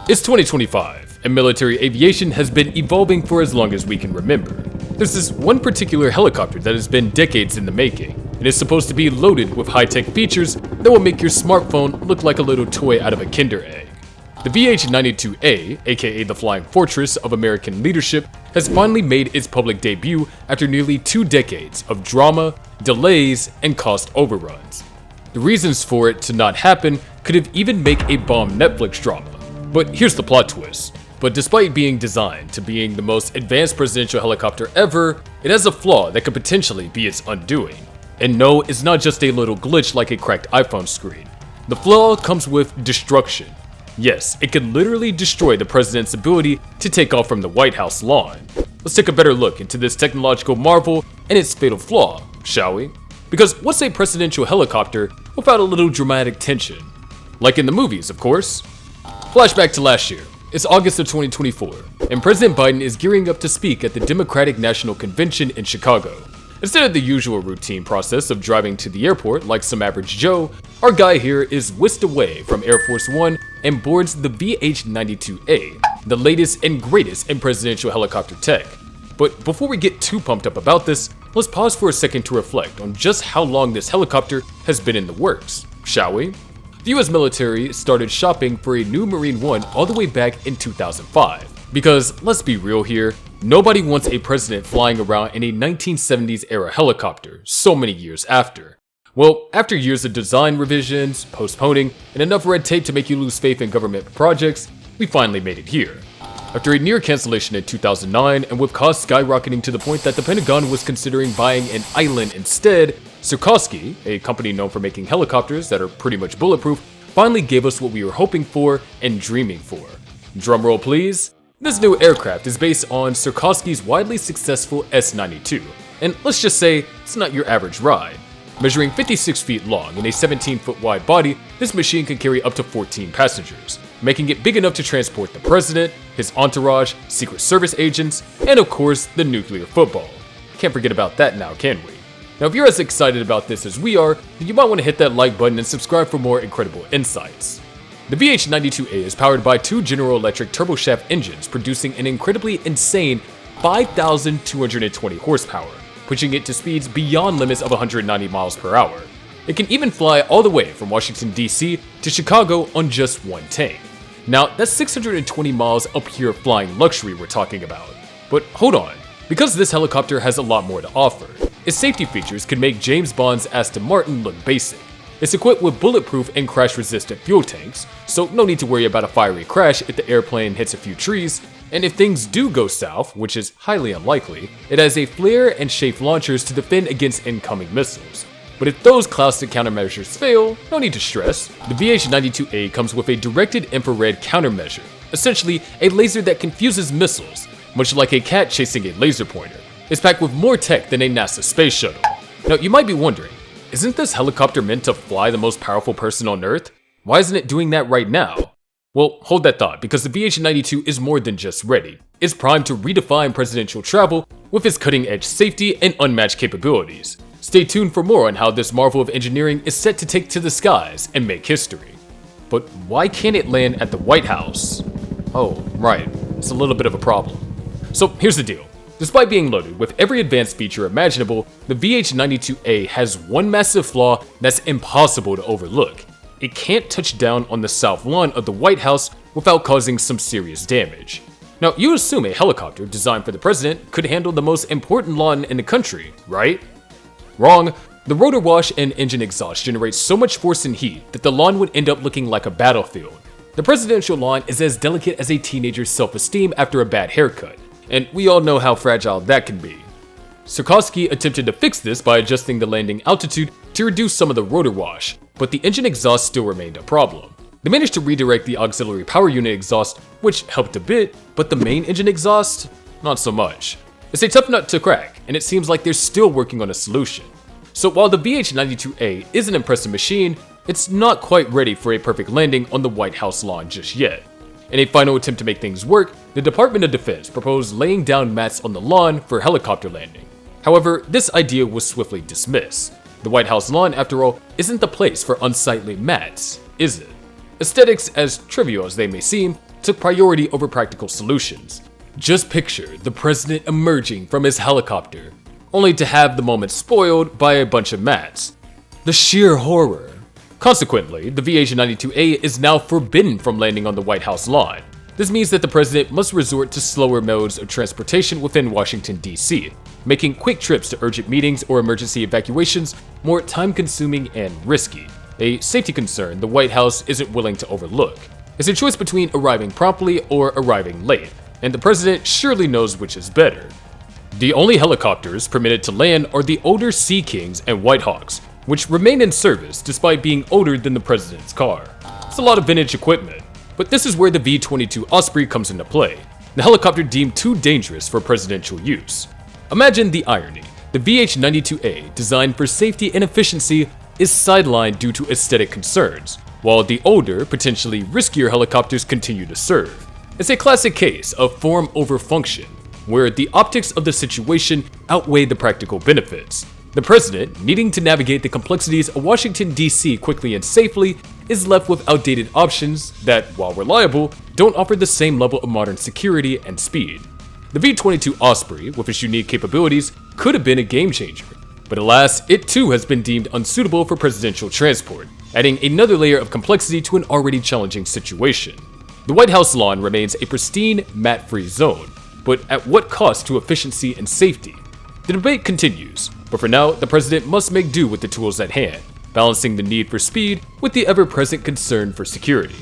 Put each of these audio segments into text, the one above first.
It's 2025, and military aviation has been evolving for as long as we can remember. There's this one particular helicopter that has been decades in the making, and is supposed to be loaded with high-tech features that will make your smartphone look like a little toy out of a Kinder egg. The VH-92A, aka the Flying Fortress of American leadership, has finally made its public debut after nearly 2 decades of drama, delays, and cost overruns. The reasons for it to not happen could have even made a bomb Netflix drama. But here's the plot twist. But despite being designed to being the most advanced presidential helicopter ever, it has a flaw that could potentially be its undoing. And no, it's not just a little glitch like a cracked iPhone screen. The flaw comes with destruction. Yes, it could literally destroy the president's ability to take off from the White House lawn. Let's take a better look into this technological marvel and its fatal flaw, shall we? Because what's a presidential helicopter without a little dramatic tension? Like in the movies, of course. Flashback to last year. It's August of 2024, and President Biden is gearing up to speak at the Democratic National Convention in Chicago. Instead of the usual routine process of driving to the airport like some average Joe, our guy here is whisked away from Air Force One and boards the VH-92A, the latest and greatest in presidential helicopter tech. But before we get too pumped up about this, let's pause for a second to reflect on just how long this helicopter has been in the works, shall we? The US military started shopping for a new Marine One all the way back in 2005. Because, let's be real here, nobody wants a president flying around in a 1970s era helicopter so many years after. Well, after years of design revisions, postponing, and enough red tape to make you lose faith in government projects, we finally made it here. After a near cancellation in 2009, and with costs skyrocketing to the point that the Pentagon was considering buying an island instead, Sikorsky, a company known for making helicopters that are pretty much bulletproof, finally gave us what we were hoping for and dreaming for. Drumroll please. This new aircraft is based on Sikorsky's widely successful S-92, and let's just say it's not your average ride. Measuring 56 feet long and a 17-foot wide body, this machine can carry up to 14 passengers, making it big enough to transport the president, his entourage, Secret Service agents, and of course, the nuclear football. Can't forget about that now, can we? Now, if you're as excited about this as we are, then you might want to hit that like button and subscribe for more incredible insights. The VH-92A is powered by 2 General Electric turboshaft engines producing an incredibly insane 5,220 horsepower, pushing it to speeds beyond limits of 190 miles per hour. It can even fly all the way from Washington, D.C. to Chicago on just one tank. Now, that's 620 miles of pure flying luxury we're talking about. But hold on, because this helicopter has a lot more to offer. Its safety features could make James Bond's Aston Martin look basic. It's equipped with bulletproof and crash-resistant fuel tanks, so no need to worry about a fiery crash if the airplane hits a few trees, and if things do go south, which is highly unlikely, it has a flare and chaff launchers to defend against incoming missiles. But if those cloudstick countermeasures fail, no need to stress. The VH-92A comes with a directed infrared countermeasure, essentially a laser that confuses missiles, much like a cat chasing a laser pointer. It's packed with more tech than a NASA space shuttle. Now, you might be wondering, isn't this helicopter meant to fly the most powerful person on Earth? Why isn't it doing that right now? Well, hold that thought, because the VH-92 is more than just ready. It's primed to redefine presidential travel with its cutting-edge safety and unmatched capabilities. Stay tuned for more on how this marvel of engineering is set to take to the skies and make history. But why can't it land at the White House? Oh, right, it's a little bit of a problem. So here's the deal. Despite being loaded with every advanced feature imaginable, the VH-92A has one massive flaw that's impossible to overlook. It can't touch down on the south lawn of the White House without causing some serious damage. Now, you assume a helicopter designed for the president could handle the most important lawn in the country, right? Wrong. The rotor wash and engine exhaust generate so much force and heat that the lawn would end up looking like a battlefield. The presidential lawn is as delicate as a teenager's self-esteem after a bad haircut, and we all know how fragile that can be. Sikorsky attempted to fix this by adjusting the landing altitude to reduce some of the rotor wash, but the engine exhaust still remained a problem. They managed to redirect the auxiliary power unit exhaust, which helped a bit, but the main engine exhaust? Not so much. It's a tough nut to crack, and it seems like they're still working on a solution. So while the VH-92A is an impressive machine, it's not quite ready for a perfect landing on the White House lawn just yet. In a final attempt to make things work, the Department of Defense proposed laying down mats on the lawn for helicopter landing. However, this idea was swiftly dismissed. The White House lawn, after all, isn't the place for unsightly mats, is it? Aesthetics, as trivial as they may seem, took priority over practical solutions. Just picture the president emerging from his helicopter, only to have the moment spoiled by a bunch of mats. The sheer horror. Consequently, the VH-92A is now forbidden from landing on the White House lawn. This means that the president must resort to slower modes of transportation within Washington, D.C., making quick trips to urgent meetings or emergency evacuations more time-consuming and risky, a safety concern the White House isn't willing to overlook. It's a choice between arriving promptly or arriving late, and the president surely knows which is better. The only helicopters permitted to land are the older Sea Kings and White Hawks, which remain in service despite being older than the president's car. It's a lot of vintage equipment, but this is where the V-22 Osprey comes into play, the helicopter deemed too dangerous for presidential use. Imagine the irony. The VH-92A, designed for safety and efficiency, is sidelined due to aesthetic concerns, while the older, potentially riskier helicopters continue to serve. It's a classic case of form over function, where the optics of the situation outweigh the practical benefits. The president, needing to navigate the complexities of Washington, D.C. quickly and safely, is left with outdated options that, while reliable, don't offer the same level of modern security and speed. The V-22 Osprey, with its unique capabilities, could have been a game changer, but alas, it too has been deemed unsuitable for presidential transport, adding another layer of complexity to an already challenging situation. The White House lawn remains a pristine, mat-free zone, but at what cost to efficiency and safety? The debate continues, but for now, the president must make do with the tools at hand, balancing the need for speed with the ever-present concern for security.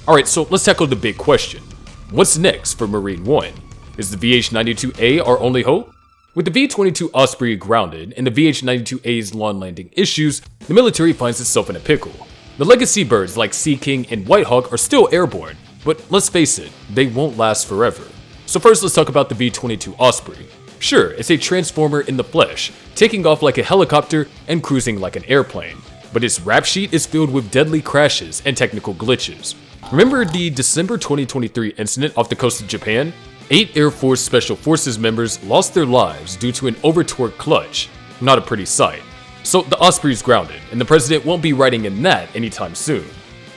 Alright, so let's tackle the big question. What's next for Marine One? Is the VH-92A our only hope? With the V-22 Osprey grounded and the VH-92A's lawn landing issues, the military finds itself in a pickle. The legacy birds like Sea King and White Hawk are still airborne, but let's face it, they won't last forever. So first, let's talk about the V-22 Osprey. Sure, it's a transformer in the flesh, taking off like a helicopter and cruising like an airplane, but its rap sheet is filled with deadly crashes and technical glitches. Remember the December 2023 incident off the coast of Japan? 8 Air Force Special Forces members lost their lives due to an over-torqued clutch. Not a pretty sight. So the Osprey's grounded, and the president won't be riding in that anytime soon.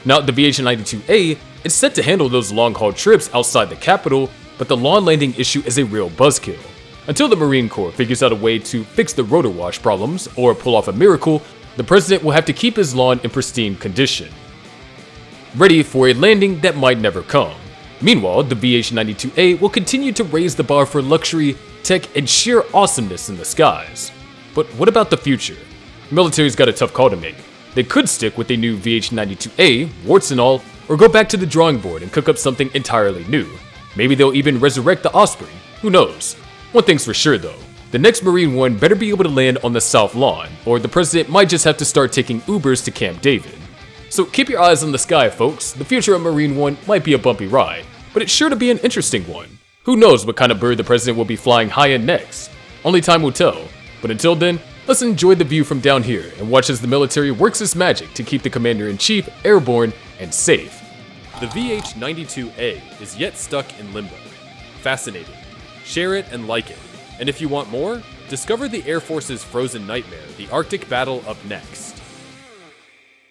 Now, the VH-92A is set to handle those long-haul trips outside the capital, but the lawn landing issue is a real buzzkill. Until the Marine Corps figures out a way to fix the rotor wash problems or pull off a miracle, the president will have to keep his lawn in pristine condition, ready for a landing that might never come. Meanwhile, the VH-92A will continue to raise the bar for luxury, tech, and sheer awesomeness in the skies. But what about the future? The military's got a tough call to make. They could stick with a new VH-92A, warts and all, or go back to the drawing board and cook up something entirely new. Maybe they'll even resurrect the Osprey, who knows? One thing's for sure though, the next Marine One better be able to land on the South Lawn, or the president might just have to start taking Ubers to Camp David. So keep your eyes on the sky, folks. The future of Marine One might be a bumpy ride, but it's sure to be an interesting one. Who knows what kind of bird the president will be flying high in next? Only time will tell. But until then, let's enjoy the view from down here and watch as the military works its magic to keep the commander-in-chief airborne and safe. The VH-92A is yet stuck in limbo. Fascinating. Share it and like it. And if you want more, discover the Air Force's frozen nightmare, the Arctic Battle, up next.